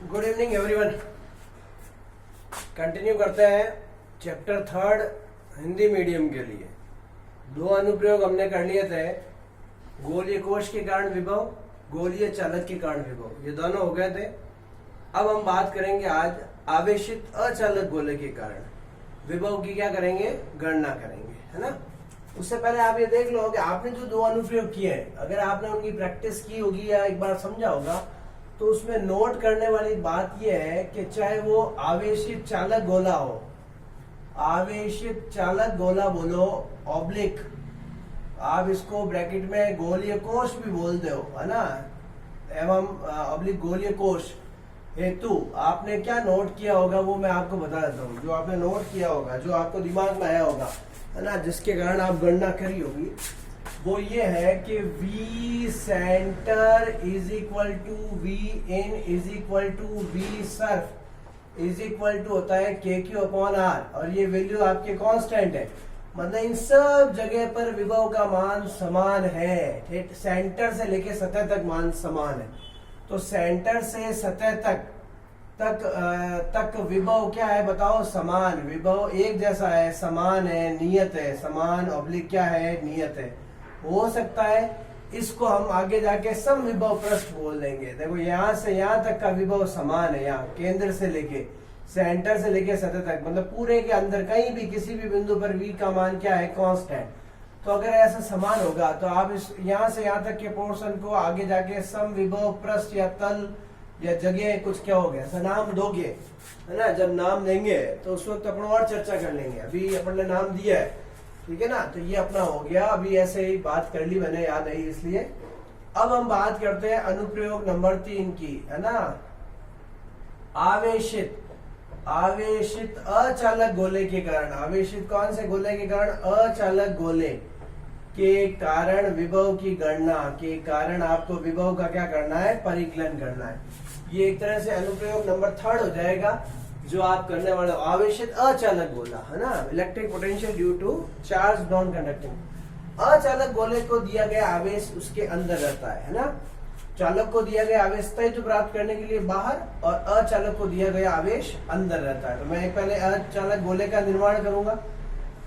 Good evening everyone. Continue करते हैं chapter 3 Hindi medium के लिए। दो अनुप्रयोग हमने कर लिए थे, गोलीय कोश के कारण विभव, गोलीय चालक के कारण विभव, ये दोनों हो गए थे। अब हम बात करेंगे आज आवेशित अचालक गोले के कारण विभव की क्या करेंगे, गणना करेंगे, है ना। उससे पहले आप ये देख लो कि आपने जो दो अनुप्रयोग किए हैं, अगर आपने उनकी प्रैक्टिस की होगी या एक बार समझा होगा, तो उसमें नोट करने वाली बात यह है कि चाहे वो आवेशित चालक गोला हो, आवेशित चालक गोला बोलो, ऑब्लिक आप इसको ब्रैकेट में गोलीय कोश भी बोलते हो, है ना, एवं ऑब्लिक गोलीय कोश हेतु आपने क्या नोट किया होगा वो मैं आपको बता देता हूँ। जो आपने नोट किया होगा, जो आपको दिमाग में आया होगा, है ना, जिसके कारण आप गणना करी होगी, वो ये है कि V centre is equal to V in is equal to V surf is equal to होता है KQ अपॉन R, और ये वैल्यू आपके कांस्टेंट है, मतलब इन सब जगह पर विभव का मान समान है। सेंटर से लेके सतह तक मान समान है, तो सेंटर से सतह तक विभव क्या है बताओ, समान। विभव एक जैसा है, समान है, नियत है, समान ऑब्लिक क्या है, नियत है। हो सकता है इसको हम आगे जाके सम विभव पृष्ठ बोल देंगे। देखो यहाँ से यहाँ तक का विभव समान है, यहाँ केंद्र से लेके सेंटर से लेके सतह तक, मतलब पूरे के अंदर कहीं भी किसी भी बिंदु पर V का मान क्या है, कांस्टेंट। तो अगर ऐसा समान होगा तो आप इस यहाँ से यहाँ तक के पोर्शन को आगे जाके सम विभव पृष्ठ या तल या जगह कुछ क्या हो गया, ऐसा नाम दोगे, है ना। जब नाम देंगे तो उस वक्त अपन और चर्चा कर लेंगे, अभी अपन ने नाम दिया है, ठीक है ना। तो ये अपना हो गया, अभी ऐसे ही बात कर ली मैंने, याद आई इसलिए। अब हम बात करते हैं अनुप्रयोग नंबर 3 की, है ना। आवेशित अचालक गोले के कारण, आवेशित कौन से गोले के कारण, अचालक गोले के कारण विभव की गणना के कारण आपको विभव का क्या करना है, परिकलन करना है। ये एक तरह से अनुप्रयोग नंबर 3 हो जाएगा जो आप करने वाले हो। आवेशित अचालक गोला, है ना, electric potential due to charge non conducting. अचालक गोले को दिया गया आवेश उसके अंदर रहता है ना। चालक को दिया गया आवेश तय प्राप्त करने के लिए बाहर, और अचालक को दिया गया आवेश अंदर रहता है। तो मैं पहले अचालक गोले का निर्माण करूंगा,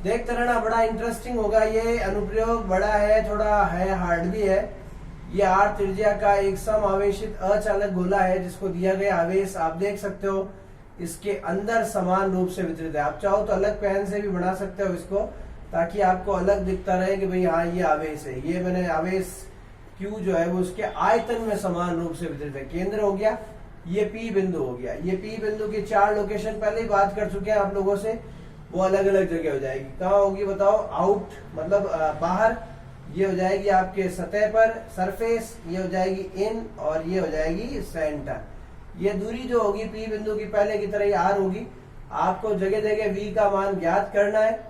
देखते रहना, बड़ा इंटरेस्टिंग होगा। ये अनुप्रयोग बड़ा है, थोड़ा है हार्ड भी है। ये R त्रिज्या का एक सम आवेशित अचालक गोला है जिसको दिया गया आवेश आप देख सकते हो इसके अंदर समान रूप से वितरित है। आप चाहो तो अलग पेन से भी बना सकते हो इसको, ताकि आपको अलग दिखता रहे कि भाई हाँ ये आवेश है। ये मैंने आवेश Q जो है वो उसके आयतन में समान रूप से वितरित है। केंद्र हो गया, ये P बिंदु हो गया। ये P बिंदु की 4 लोकेशन पहले ही बात कर चुके हैं आप लोगों से, वो अलग अलग जगह हो जाएगी। कहाँ होगी बताओ, आउट मतलब बाहर, ये हो जाएगी आपके सतह पर सरफेस, ये हो जाएगी इन, और ये हो जाएगी सेंटर। ये दूरी जो होगी P बिंदु की पहले की तरह ही R होगी। आपको जगह जगह V का मान ज्ञात करना है।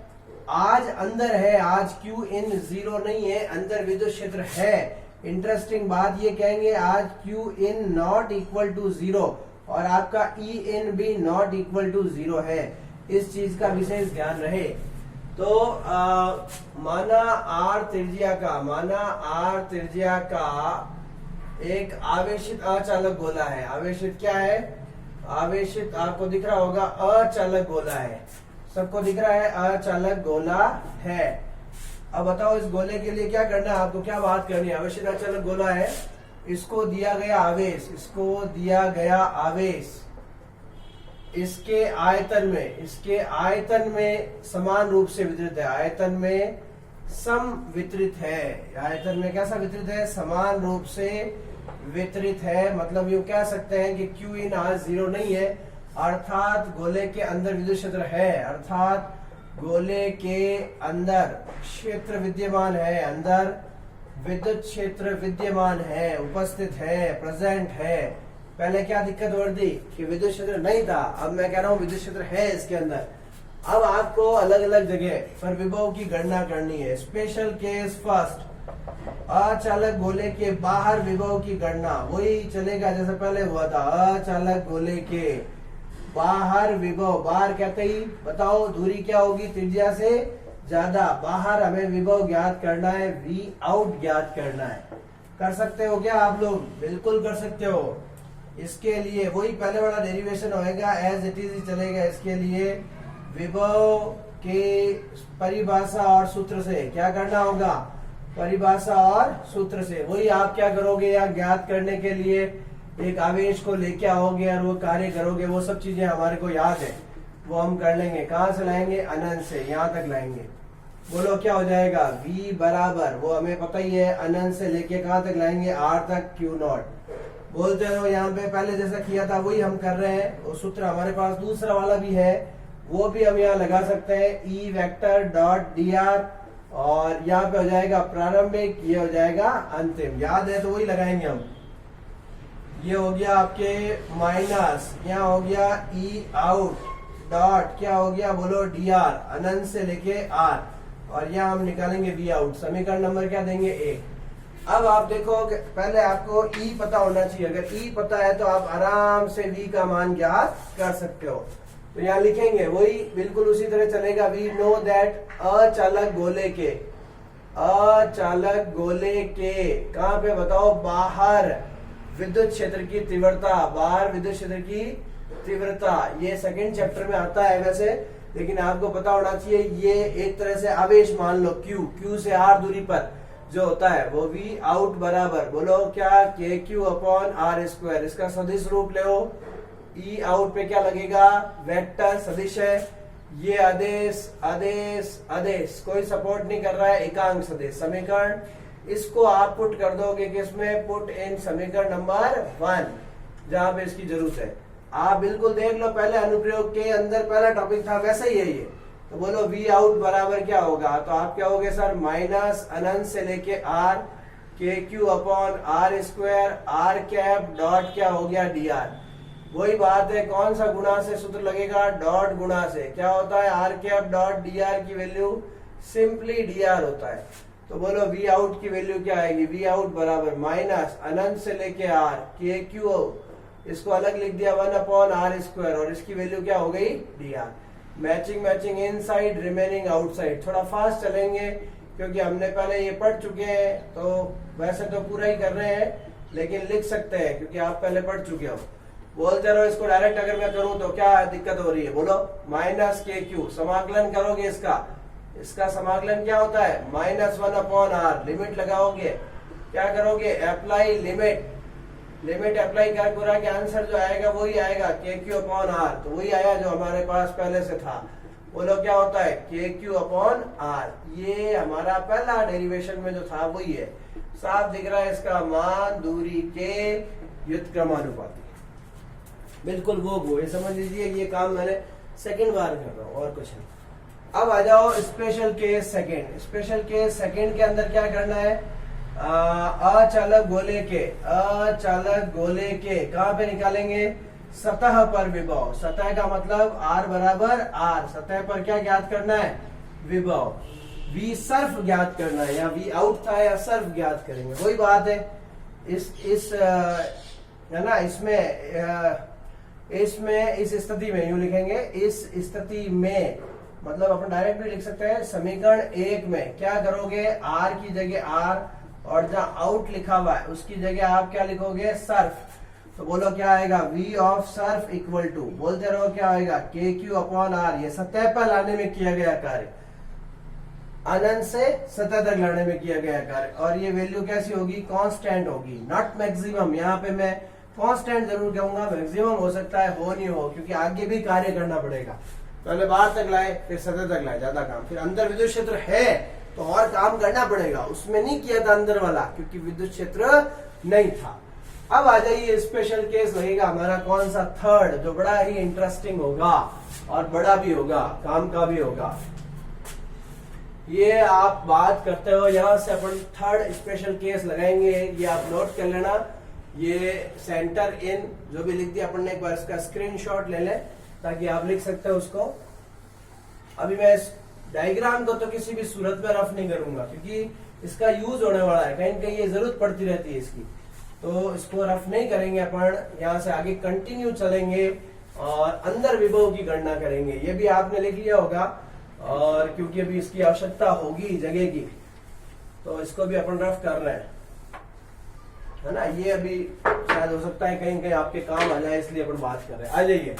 आज अंदर है, आज Q इन 0 नहीं है, अंदर विद्युत क्षेत्र है। इंटरेस्टिंग बात ये कहेंगे, आज Q in not equal to 0 और आपका E इन भी नॉट इक्वल टू 0 है। इस चीज का विशेष ध्यान रहे। तो माना R त्रिज्या का एक आवेशित अचालक गोला है। आवेशित क्या है, आवेशित आपको दिख रहा होगा, अचालक गोला है। सबको दिख रहा है, अचालक गोला है। अब बताओ इस गोले के लिए क्या करना है आपको, क्या बात करनी है। आवेशित अचालक गोला है, इसको दिया गया आवेश, इसको दिया गया आवेश इसके आयतन में समान रूप से वितरित है। आयतन में सम वितरित है। आयतन में कैसा वितरित है, समान रूप से वितरित है। मतलब यूं कह सकते हैं कि Q इन आज 0 नहीं है, अर्थात गोले के अंदर विद्युत क्षेत्र है, अर्थात गोले के अंदर क्षेत्र विद्यमान है, अंदर विद्युत क्षेत्र विद्यमान है, उपस्थित है, प्रेजेंट है। पहले क्या दिक्कत हो रही थी कि विद्युत क्षेत्र नहीं था, अब मैं कह रहा हूं विद्युत क्षेत्र है इसके अंदर। अब आपको अलग अलग जगह पर विभव की गणना करनी है। स्पेशल केस फर्स्ट, अचालक गोले के बाहर विभव की गणना वही चलेगा जैसे पहले हुआ था। अचालक गोले के बाहर विभव, बाहर कहते ही बताओ दूरी क्या होगी, त्रिज्या से ज्यादा। बाहर हमें विभव ज्ञात करना है, V आउट ज्ञात करना है। कर सकते हो क्या आप लोग, बिल्कुल कर सकते हो। इसके लिए वही पहले वाला डेरिवेशन होएगा, एज इट इज ही चलेगा। इसके लिए विभव के परिभाषा और सूत्र से क्या करना होगा, परिभाषा और सूत्र से। वही आप क्या करोगे, या ज्ञात करने के लिए एक आवेश को लेके आओगे और वो कार्य करोगे, वो सब चीजें हमारे को याद है, वो हम कर लेंगे। कहां से लाएंगे, अनंत से यहां तक लाएंगे। बोलो क्या हो जाएगा, v बराबर, वो हमें पता ही है, अनंत से लेके कहां तक लाएंगे, r तक q नॉट। बोलते रहो, यहाँ पे पहले जैसा किया था वही हम कर रहे हैं। वो सूत्र हमारे पास दूसरा वाला भी है, वो भी हम यहाँ लगा सकते हैं, E vector dot D are, और यहाँ पे हो जाएगा प्रारंभिक, ये हो जाएगा अंतिम। याद है तो वही लगाएंगे हम। ये हो गया आपके माइनस, यहाँ हो गया ई आउट डॉट क्या हो गया, बोलो डी आर, अनंत से लेके आर, और यहाँ हम निकालेंगे वी आउट। समीकरण नंबर क्या देंगे, 1। अब आप देखो, पहले आपको ई पता होना चाहिए। अगर ई पता है तो आप आराम से वी का मान ज्ञात कर सकते हो। तो यहाँ लिखेंगे वही बिल्कुल उसी तरह चलेगा। वी नो दैट अचालक गोले के, अचालक गोले के कहाँ पे बताओ, बाहर विद्युत क्षेत्र की तीव्रता, बाहर विद्युत क्षेत्र की तीव्रता, ये सेकंड चैप्टर में आता है वैसे, लेकिन आपको पता होना चाहिए। ये एक तरह से आवेश मान लो, क्यू से आर दूरी पर जो होता है वो वी आउट बराबर, बोलो क्या, के क्यू अपॉन आर स्क्वायर। इसका सदिश रूप ले, ई आउट पे क्या लगेगा, वेक्टर सदिश है। ये आदेश आदेश आदेश कोई सपोर्ट नहीं कर रहा है, एकांक सदिश समीकरण। इसको आप पुट कर दोगे किसमें, पुट इन समीकरण नंबर 1, जहां पे इसकी जरूरत है। आप बिल्कुल देख लो, पहले अनुप्रयोग के अंदर पहला टॉपिक था, वैसा ही है ये। तो बोलो वी आउट बराबर क्या होगा, तो आप क्या होगे सर, माइनस अनंत से लेके R, K Q upon R square, R cap dot क्या हो गया, डी आर। वही बात है, कौन सा गुणा से सूत्र लगेगा, डॉट गुणा से। क्या होता है, R cap dot D R की वैल्यू सिंपली डी आर होता है। तो बोलो वी आउट की वैल्यू क्या आएगी, वी आउट बराबर माइनस अनंत से लेके आर, के क्यू, इसको अलग लिख दिया 1 अपॉन आर स्क्वायर, और इसकी वैल्यू क्या हो गई, डी आर। मैचिंग मैचिंग इन साइड, रिमेनिंग आउटसाइड। थोड़ा फास्ट चलेंगे क्योंकि हमने पहले ये पढ़ चुके हैं, तो वैसे तो पूरा ही कर रहे हैं, लेकिन लिख सकते हैं क्योंकि आप पहले पढ़ चुके हो। बोलते रहो, इसको डायरेक्ट अगर मैं करूं तो क्या दिक्कत हो रही है, बोलो माइनस के क्यू, समाकलन करोगे इसका समाकलन क्या होता है, -1 अपॉन आर, लिमिट लगाओगे, क्या करोगे, अप्लाई लिमिट, लिमिट अप्लाई कर पूरा के आंसर जो आएगा वही आएगा, के क्यू अपॉन आर। तो वही आया जो हमारे पास पहले से था। बोलो क्या होता है, के क्यू अपॉन आर। ये हमारा पहला डेरिवेशन में जो था वही है। साफ दिख रहा है, इसका मान दूरी के व्युत्क्रमानुपाती, बिल्कुल वो ये समझ लीजिए। ये काम मैंने सेकंड बार कर रहा हूँ और कुछ नहीं। अब आ जाओ special case second. Special case second के अंदर क्या करना है, अचालक गोले के, अचालक गोले के कहां पे निकालेंगे, सतह पर विभव। सतह का मतलब r बराबर r, सतह पर क्या ज्ञात करना है, विभव। v सर्फ ज्ञात करना है, या v आउट था या सर्फ ज्ञात करेंगे, वही बात है। इस है ना, इसमें इस स्थिति में यूं लिखेंगे, इस स्थिति में मतलब अपन डायरेक्ट भी लिख सकते हैं। समीकरण 1 में क्या करोगे, r की जगह r, और जहाँ आउट लिखा हुआ है उसकी जगह आप क्या लिखोगे, सर्फ। तो बोलो क्या आएगा, v of surf equal to, बोलते रहो क्या आएगा, के क्यू अपॉन आर। ये सतह पर लाने में किया गया कार्य, अनंत से सतह तक लाने में किया गया कार्य। और ये वैल्यू कैसी होगी, कांस्टेंट होगी, नॉट मैक्सिमम। यहाँ पे मैं कांस्टेंट जरूर कहूंगा, मैक्सिमम हो सकता है हो नहीं हो, क्योंकि आगे भी कार्य करना पड़ेगा। पहले बाहर तक लाए, फिर सतह तक लाए, ज्यादा काम। फिर अंदर विद्युत क्षेत्र है तो और काम करना पड़ेगा, उसमें नहीं किया था अंदर वाला, क्योंकि विद्युत क्षेत्र नहीं था। अब आ जाइए, स्पेशल केस लगेगा हमारा कौन सा, थर्ड, जो बड़ा ही इंटरेस्टिंग होगा और बड़ा भी होगा, काम का भी होगा। ये आप बात करते हो, यहां से अपन थर्ड स्पेशल केस लगाएंगे। ये आप नोट कर लेना, ये सेंटर इन जो भी लिख दिया अपन ने, एक बार इसका स्क्रीनशॉट ले लें ताकि आप लिख सकते हो उसको। अभी मैं इस डायग्राम को तो किसी भी सूरत में रफ नहीं करूंगा, क्योंकि इसका यूज होने वाला है, कहीं कहीं ये जरूरत पड़ती रहती है इसकी, तो इसको रफ नहीं करेंगे अपन। यहाँ से आगे कंटिन्यू चलेंगे और अंदर विभव की गणना करेंगे। ये भी आपने लिख लिया होगा, और क्योंकि अभी इसकी आवश्यकता होगी जगह की, तो इसको भी अपन रफ कर रहे हैं। है ना। ये अभी शायद हो सकता है कहीं कहीं आपके काम आ जाए, इसलिए अपन बात कर रहे हैं। आ जाइए,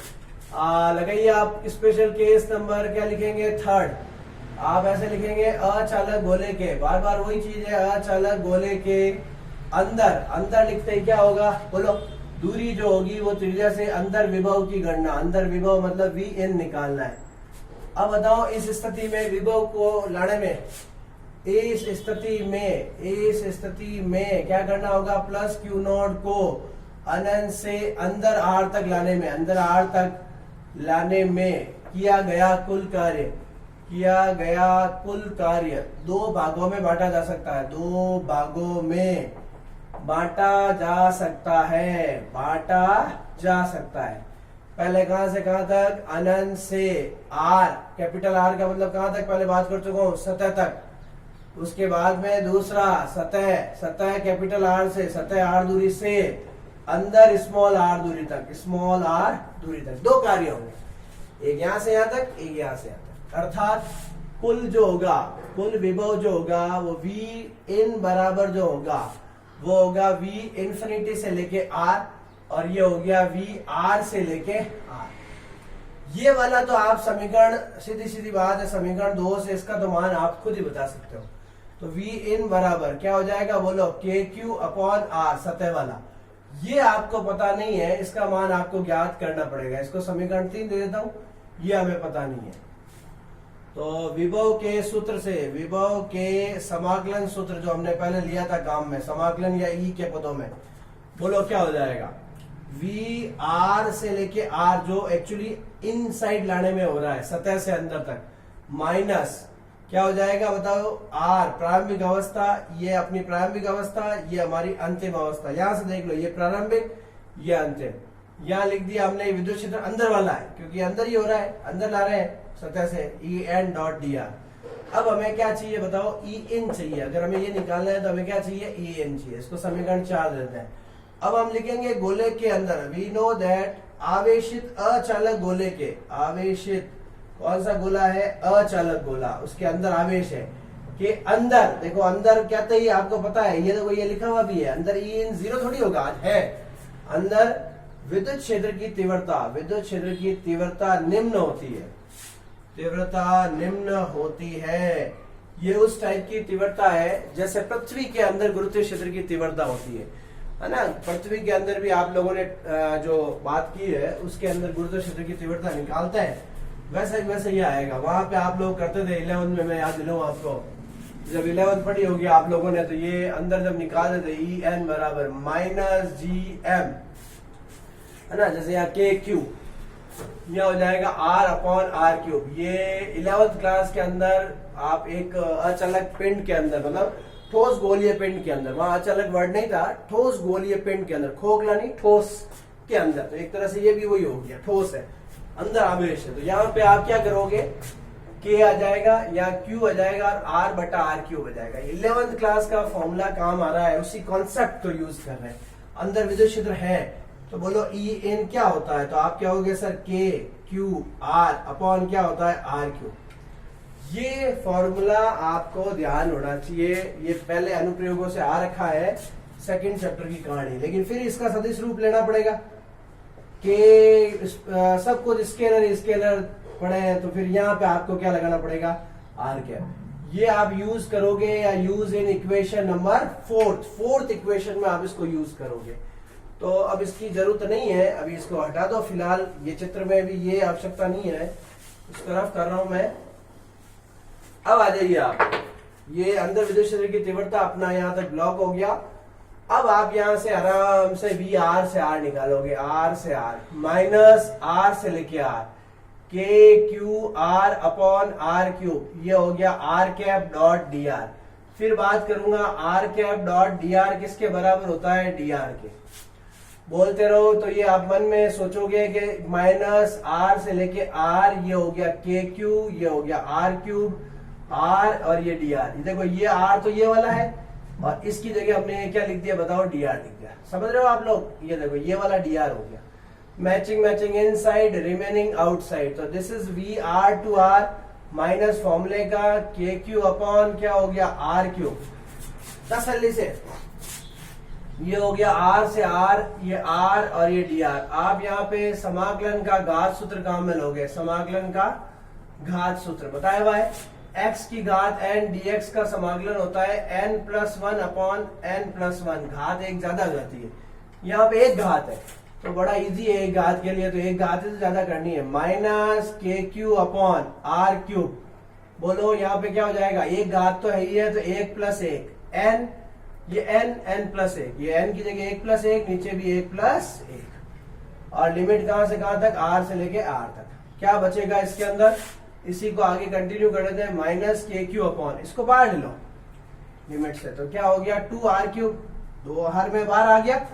लगाइए आप स्पेशल केस नंबर क्या लिखेंगे, थर्ड। आप ऐसे लिखेंगे अचालक गोले के, बार बार वही चीज है, अचालक गोले के अंदर, अंदर लिखते ही क्या होगा बोलो, दूरी जो होगी वो त्रिज्या से अंदर विभव की गणना, अंदर विभव मतलब वी इन निकालना है। अब बताओ इस स्थिति में विभव को लाने में, इस स्थिति में क्या करना होगा, प्लस क्यू नॉट को अनंत से अंदर आर तक लाने में, अंदर आर तक लाने में किया गया कुल कार्य दो भागों में बांटा जा सकता है, दो भागों में बांटा जा सकता है। पहले कहां से कहां तक, अनंत से आर, कैपिटल आर का मतलब कहां तक पहले बात कर चुका हूं, सतह तक। उसके बाद में दूसरा सतह कैपिटल आर से, सतह आर दूरी से अंदर स्मॉल आर दूरी तक, दो कार्य होंगे, एक यहां से यहां तक, एक यहां से यहां तक। अर्थात कुल जो होगा, कुल विभव जो होगा वो वी इन बराबर जो होगा वो होगा वी इंफिनिटी से लेके आर, और ये हो गया वी आर से लेके आर। ये वाला तो आप समीकरण, सीधी बात है, समीकरण 2 से इसका तो मान आप खुद ही बता सकते हो। तो वी इन बराबर क्या हो जाएगा बोलो, के क्यू अपॉन आर, सतह वाला। ये आपको पता नहीं है, इसका मान आपको ज्ञात करना पड़ेगा। इसको समीकरण 3 दे देता हूं, ये हमें पता नहीं है। तो विभव के सूत्र से, विभव के समाकलन सूत्र जो हमने पहले लिया था काम में, समाकलन या ई के पदों में, बोलो क्या हो जाएगा, वी आर से लेके आर जो एक्चुअली इन साइड लाने में हो रहा है, सतह से अंदर तक, माइनस क्या हो जाएगा बताओ, आर प्रारंभिक अवस्था, ये अपनी प्रारंभिक अवस्था, ये हमारी अंतिम अवस्था। यहां से देख लो, ये प्रारंभिक, ये अंतिम। यहां लिख दिया हमने विद्युत क्षेत्र अंदर वाला है, क्योंकि अंदर ही हो रहा है, अंदर ला रहे हैं सतह से, E N dot D R. अब हमें क्या चाहिए बताओ, ई इन चाहिए। अगर हमें ये निकालना है तो हमें क्या चाहिए, ई इन चाहिए। इसको समीकरण 4 देते हैं। अब हम लिखेंगे गोले के अंदर, वी नो दैट आवेशित अचालक गोले के, आवेशित कौन सा गोला है, अचालक गोला, उसके अंदर आवेश है के अंदर, देखो अंदर क्या था, ये आपको पता है, ये देखो ये लिखा हुआ भी है, अंदर ई इन जीरो थोड़ी होगा, आज है अंदर विद्युत क्षेत्र की तीव्रता, विद्युत क्षेत्र की तीव्रता निम्न होती है, तीव्रता निम्न होती है। ये उस टाइप की तीव्रता है जैसे पृथ्वी के अंदर गुरुत्वीय क्षेत्र की तीव्रता होती है ना। पृथ्वी के अंदर भी आप लोगों ने जो बात की है उसके अंदर गुरुत्वीय क्षेत्र की तीव्रता निकालते हैं, वैसे ही आएगा। वहां पे आप लोग करते थे 11th में, मैं याद दिलाऊं आपको, जब 11th पढ़ी होगी आप लोगों ने, तो ये अंदर जब निकालते थे ई एन बराबर माइनस जी एम, है ना, जैसे यहाँ के क्यू, यह हो जाएगा आर अपॉन आर क्यूब। ये 11th क्लास के अंदर आप एक अचालक पिंड के अंदर, मतलब ठोस गोलीय पिंड के अंदर, वहां अचालक वर्ड नहीं था, ठोस गोलीय पिंड के अंदर, खोखला नहीं, ठोस के अंदर, तो एक तरह से ये भी वही हो गया, ठोस है, अंदर आवेश है। तो यहाँ पे आप क्या करोगे, के आ जाएगा या क्यू आ जाएगा और आर बटा आर क्यूब आ जाएगा। 11th क्लास का फॉर्मूला काम आ रहा है, उसी कॉन्सेप्ट को यूज कर रहे हैं। अंदर विद्युत क्षेत्र है तो बोलो ई इन क्या होता है, तो आप क्या होगे सर, के क्यू आर अपॉन क्या होता है, आर क्यू। ये फॉर्मूला आपको ध्यान होना चाहिए, ये पहले अनुप्रयोगों से आ रखा है, सेकंड चैप्टर की कहानी, लेकिन फिर इसका सदिश रूप लेना पड़ेगा कि सब कुछ स्केलर पढ़े हैं, तो फिर यहाँ पे आपको क्या लगाना पड़ेगा, आर कैप। ये आप यूज करोगे या use in equation number fourth equation में आप इसको यूज करोगे। तो अब इसकी जरूरत नहीं है, अभी इसको हटा दो फिलहाल, ये चित्र में भी ये आवश्यकता नहीं है, इस तरफ कर रहा हूं मैं। अब आ जाइए आप, ये अंदर विद्युत क्षेत्र की तीव्रता अपना यहाँ तक ब्लॉक हो गया। अब आप यहां से आराम से वी आर से आर निकालोगे, आर से आर माइनस आर से लेके R, K Q R upon R cube, ये हो गया R cap dot D R. फिर बात करूंगा R cap dot D R किसके बराबर होता है, डी आर के। बोलते रहो तो ये आप मन में सोचोगे कि माइनस आर से लेके आर, ये हो गया के क्यू, ये हो गया आर क्यूब, आर और ये डी आर। देखो ये आर तो ये वाला है और इसकी जगह हमने क्या लिख दिया बताओ, डी आर लिख दिया। समझ रहे हो आप लोग, ये देखो ये वाला डी आर हो गया, मैचिंग इनसाइड रिमेनिंग आउटसाइड। तो this is V R to R minus फॉर्मूले का के क्यू अपॉन क्या हो गया, आर क्यूब। तसल्ली से ये हो गया r से r, ये r और ये dr। आप यहाँ पे समाकलन का घात सूत्र काम में लोगे, समाकलन का घात सूत्र बताया हुआ है, x की घात n dx का समाकलन होता है n plus 1 upon n plus 1। घात एक ज्यादा हो जाती है, यहाँ पे एक घात है तो बड़ा इजी है एक घात के लिए, तो एक घात से ज्यादा करनी है, माइनस के क्यू अपॉन आर क्यूब। बोलो यहाँ पे क्या हो जाएगा, एक घात तो है ही है, तो एक प्लस एक n, ये n प्लस एक, ये n की जगह एक प्लस एक, नीचे भी एक प्लस एक, और लिमिट कहां से कहां तक, r से लेके r तक। क्या बचेगा इसके अंदर, इसी को आगे कंटिन्यू कर देते हैं, माइनस के क्यू अपॉन, इसको बाहर ले लो लिमिट से, तो क्या हो गया 2r क्यूब, 2 हर में बाहर आ गया,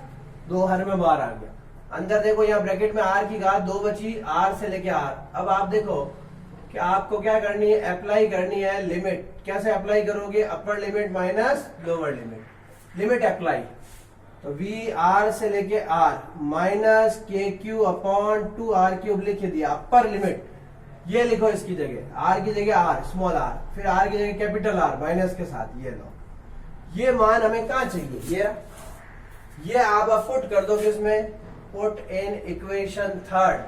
2 हर में बाहर आ गया। अंदर देखो यहाँ ब्रैकेट में r की घात 2 बची, r से लेके r। अब आप देखो कि आपको क्या करनी है, अप्लाई करनी है लिमिट। कैसे अप्लाई करोगे, upper limit minus lower limit, limit apply, तो वी आर से लेके r माइनस के क्यू अपॉन 2r क्यूब लिख दिया, अपर लिमिट। ये लिखो इसकी जगह, r की जगह r स्मॉल r, फिर r की जगह कैपिटल R माइनस के साथ, ये लो। ये मान हमें कहाँ चाहिए, ये आप पुट कर दो इसमें, पुट इन इक्वेशन थर्ड,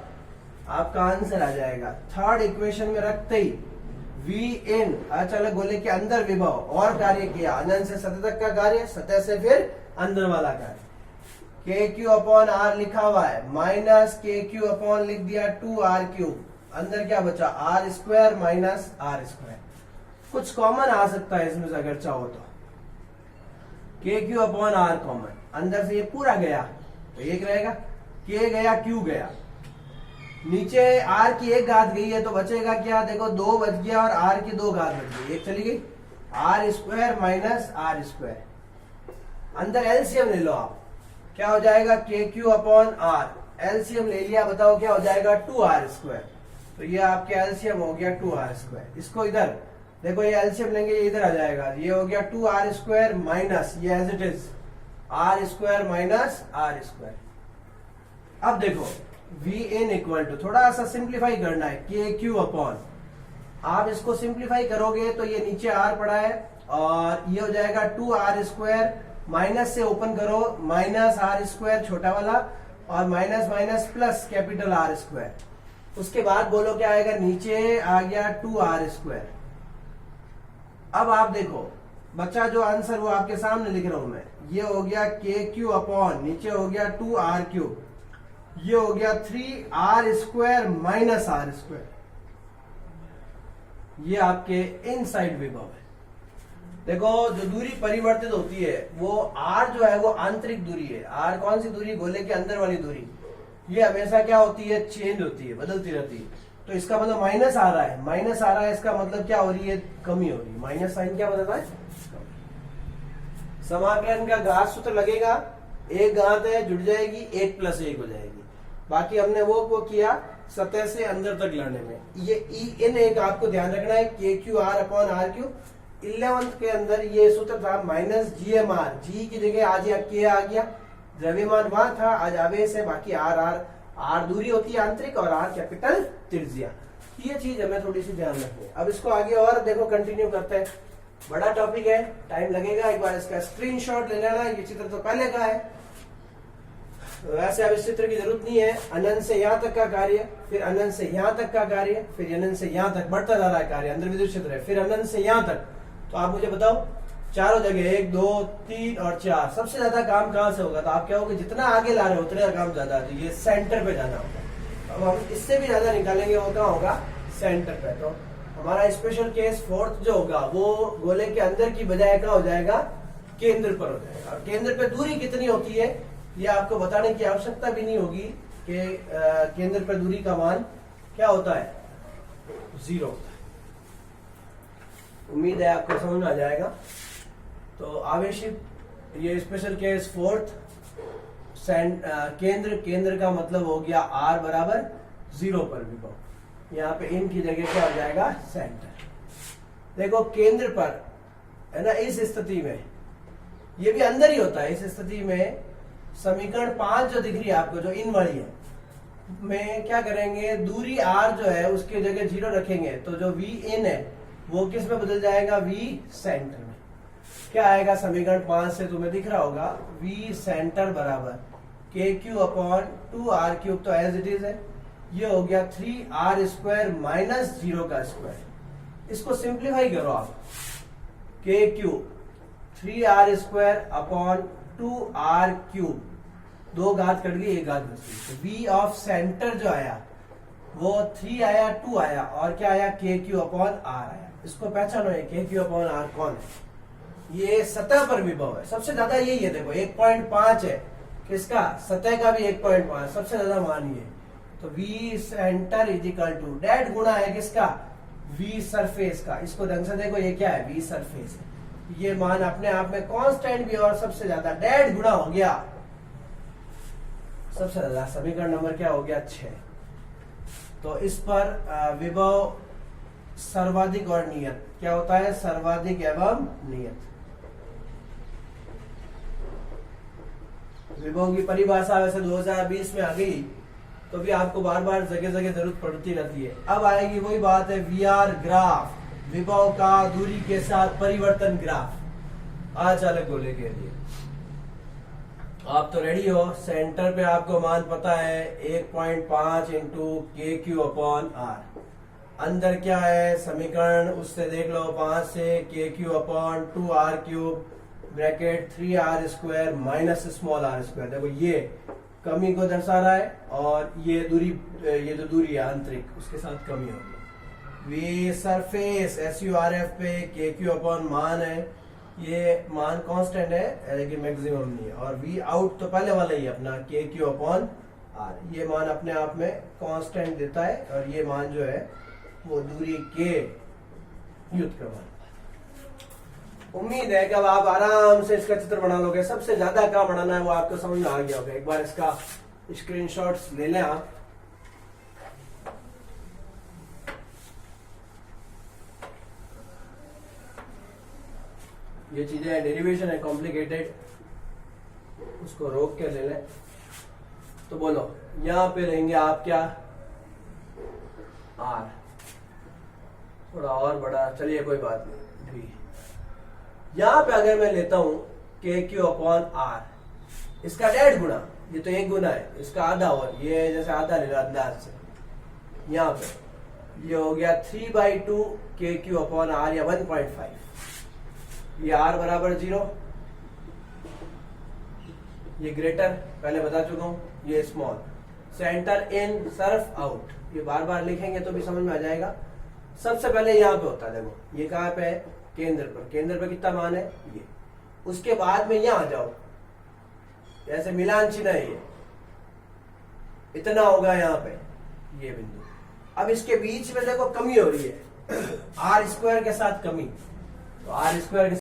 आपका आंसर आ जाएगा। थर्ड इक्वेशन में रखते ही वी इन अचालक गोले के अंदर विभव और कार्य किया, अनंत से सतह तक का कार्य, सतह से फिर अंदर वाला कार्य, के क्यू अपॉन आर लिखा हुआ है, माइनस के क्यू अपॉन लिख दिया 2r क्यूब, अंदर क्या बचा r square minus r square. कुछ कॉमन आ सकता है इसमें से अगर चाहो तो, के क्यू अपॉन आर कॉमन, अंदर से ये पूरा गया तो एक रहेगा, के गया क्यू गया, नीचे r की एक घात गई है तो बचेगा क्या, देखो 2 बच गया और r की 2 घात बच गई, एक चली गई, r square minus r square. अंदर एलसीएम ले लो आप, क्या हो जाएगा के क्यू अपॉन आर, एलसीएम ले लिया, बताओ क्या हो जाएगा 2r स्क्वायर, तो ये आपके एलसीएम हो गया 2r स्क्वायर। इसको इधर देखो, ये एलसीएम लेंगे, ये इधर आ जाएगा, ये हो गया 2r स्क्वायर माइनस, ये as it is r square minus r square. अब देखो वी इन इक्वल टू, थोड़ा सा सिंप्लीफाई करना है, के क्यू अपॉन, आप इसको सिंप्लीफाई करोगे तो ये नीचे r पड़ा है और ये हो जाएगा 2r स्क्वायर, माइनस से ओपन करो, माइनस r स्क्वायर छोटा वाला और minus minus plus capital R square. उसके बाद बोलो क्या आएगा, नीचे आ गया 2r स्क्वायर। अब आप देखो बच्चा जो आंसर वो आपके सामने लिख रहा हूं मैं, ये हो गया के क्यू अपॉन, नीचे हो गया 2r क्यूब, ये हो गया 3r square minus r square. ये आपके इनसाइड विभव है। देखो जो दूरी परिवर्तित होती है वो r जो है वो आंतरिक दूरी है, r कौन सी दूरी, गोले के अंदर वाली दूरी, ये हमेशा क्या होती है, चेंज होती है, बदलती रहती है। तो इसका मतलब माइनस आ रहा है, माइनस आ रहा है, इसका मतलब क्या हो रही है, कमी हो रही है। माइनस साइन क्या बताता है, समाकलन का घात सूत्र लगेगा, एक घात है जुड़ जाएगी, 1 प्लस 1 हो जाएगी। बाकी हमने वो किया सतह से अंदर तक लाने में। ये ई इन एक आपको ध्यान रखना है, K Q R upon R Q. 11th के अंदर ये सूत्र था माइनस GMR, जी की जगह आज के आ गया, द्रव्यमान वहां था, आज आवेश है, बाकी आर दूरी होती है आंतरिक और आर कैपिटल त्रिज्या। ये चीज हमें थोड़ी सी ध्यान रखनी है। अब इसको आगे और देखो कंटिन्यू करते हैं, बड़ा टॉपिक है, टाइम लगेगा, एक बार इसका स्क्रीनशॉट ले लेना। ये चित्र तो पहले का है, वैसे अब इस चित्र की जरूरत नहीं है। अनंत से यहाँ तक का कार्य, फिर अनंत से यहाँ तक का कार्य, फिर अनंत से यहाँ तक बढ़ता जा रहा है कार्य, अंदर विद्युत क्षेत्र है, फिर अनंत से यहाँ तक। तो आप मुझे बताओ चारों जगह 1, 2, 3 और 4 सबसे ज्यादा काम कहाँ से होगा, तो आप क्या होगा, जितना आगे ला रहे हो उतना काम ज्यादा है, तो ये सेंटर पे जाना होगा। अब हम इससे भी ज्यादा निकालेंगे, वो कहाँ होगा, सेंटर पे। तो हमारा स्पेशल केस 4th जो होगा वो गोले के अंदर की बजाय कहाँ हो जाएगा, केंद्र पर हो जाएगा। और केंद्र पे दूरी कितनी होती है ये आपको बताने की आवश्यकता भी नहीं होगी कि केंद्र पर दूरी का मान क्या होता है, 0 होता है। उम्मीद है आपको समझ में आ जाएगा। तो आवेशित, ये स्पेशल केस 4th, केंद्र का मतलब हो गया r बराबर 0 पर विभव। यहाँ पे इन की जगह क्या हो जाएगा, सेंटर। देखो केंद्र पर है ना, इस स्थिति में ये भी अंदर ही होता है। इस स्थिति में समीकरण 5 जो दिख रही है आपको, जो इन वाली है, में क्या करेंगे, दूरी r जो है उसके जगह 0 रखेंगे, तो जो v इन है वो किस में बदल जाएगा, v सेंटर में। क्या आएगा समीकरण 5 से तुम्हें दिख रहा होगा, v सेंटर बराबर के क्यू अपॉन 2r³ तो एज इट इज है, ये हो गया 3r² माइनस 0 का स्क्वायर। इसको सिंप्लीफाई करो आप, के क्यू 3r² अपॉन 2r³, 2 घात कट गई 1 घात बच गई, तो v ऑफ सेंटर जो आया वो 3 आया 2 आया और क्या आया के क्यू अपॉन आर आया। इसको पहचानो, ये के क्यू अपॉन आर कौन है, ये सतह पर विभव है, सबसे ज्यादा यही है, देखो 1.5 है, किसका, सतह का भी 1.5, सबसे ज्यादा मान ये, तो v centre is equal to डेट गुणा है किसका, v सरफेस का। इसको ढंग से देखो, ये क्या है, v सरफेस है, ये मान अपने आप में कांस्टेंट भी और सबसे ज्यादा डेट गुणा हो गया सबसे ज्यादा। समीकरण नंबर क्या हो गया 6। तो इस पर विभव सर्वाधिक और नियत क्या होता है, सर्वाधिक एवं नियत। विभव की परिभाषा वैसे 2020 में आ गई, तो भी आपको बार बार जगह जगह जरूरत पड़ती रहती है। अब आएगी वही बात है, वीआर ग्राफ, विभव का दूरी के साथ परिवर्तन ग्राफ अचालक गोले के लिए। आप तो रेडी हो, सेंटर पे आपको मान पता है 1.5 इंटू के क्यू अपॉन आर। अंदर क्या है समीकरण, उससे देख लो 5 से के Q upon 2r³ bracket 3r² minus small r²। देखो ये कमी को दर्शा रहा है और ये दूरी, ये जो दूरी है आंतरिक उसके साथ कमी होगी। वी सरफेस SURF पे के क्यू अपॉन मान है, ये मान कांस्टेंट है लेकिन मैक्सिमम नहीं है, और वी आउट तो पहले वाला ही अपना के क्यू अपॉन आर, ये मान अपने आप में कांस्टेंट देता है, और ये मान जो है वो दूरी के व्युत्क्रमण। उम्मीद है कि अब आप आराम से इसका चित्र बना लोगे। सबसे ज्यादा क्या बनाना है वो आपको समझ में आ गया होगा। एक बार इसका स्क्रीनशॉट्स ले लें आप। ये चीजें डेरिवेशन है कॉम्प्लिकेटेड, उसको रोक के ले लें। तो बोलो यहां पे लेंगे आप क्या, आर, थोड़ा और बड़ा, चलिए कोई बात नहीं, भी। यहां पे अगर मैं लेता हूं के क्यू अपॉन आर, इसका डेढ़ गुना, ये तो 1 गुना है, इसका आधा, और ये जैसे आधा ले रहा अंदाज से, यहां पे ये हो गया 3/2 के क्यू अपॉन आर या 1.5। ये आर बराबर 0, ये ग्रेटर पहले बता चुका हूं, ये स्मॉल, सेंटर इन सर्फ आउट, ये बार बार लिखेंगे तो भी समझ में आ जाएगा। सबसे पहले यहाँ पे होता है, देखो ये कहाँ पे है, केंद्र पर, केंद्र पर कितना मान है ये, उसके बाद में यहाँ आ जाओ, ऐसे मिलान चिन्ह है, ये इतना होगा यहाँ पे ये बिंदु। अब इसके बीच में देखो कमी हो रही है, r² के साथ कमी, तो r² के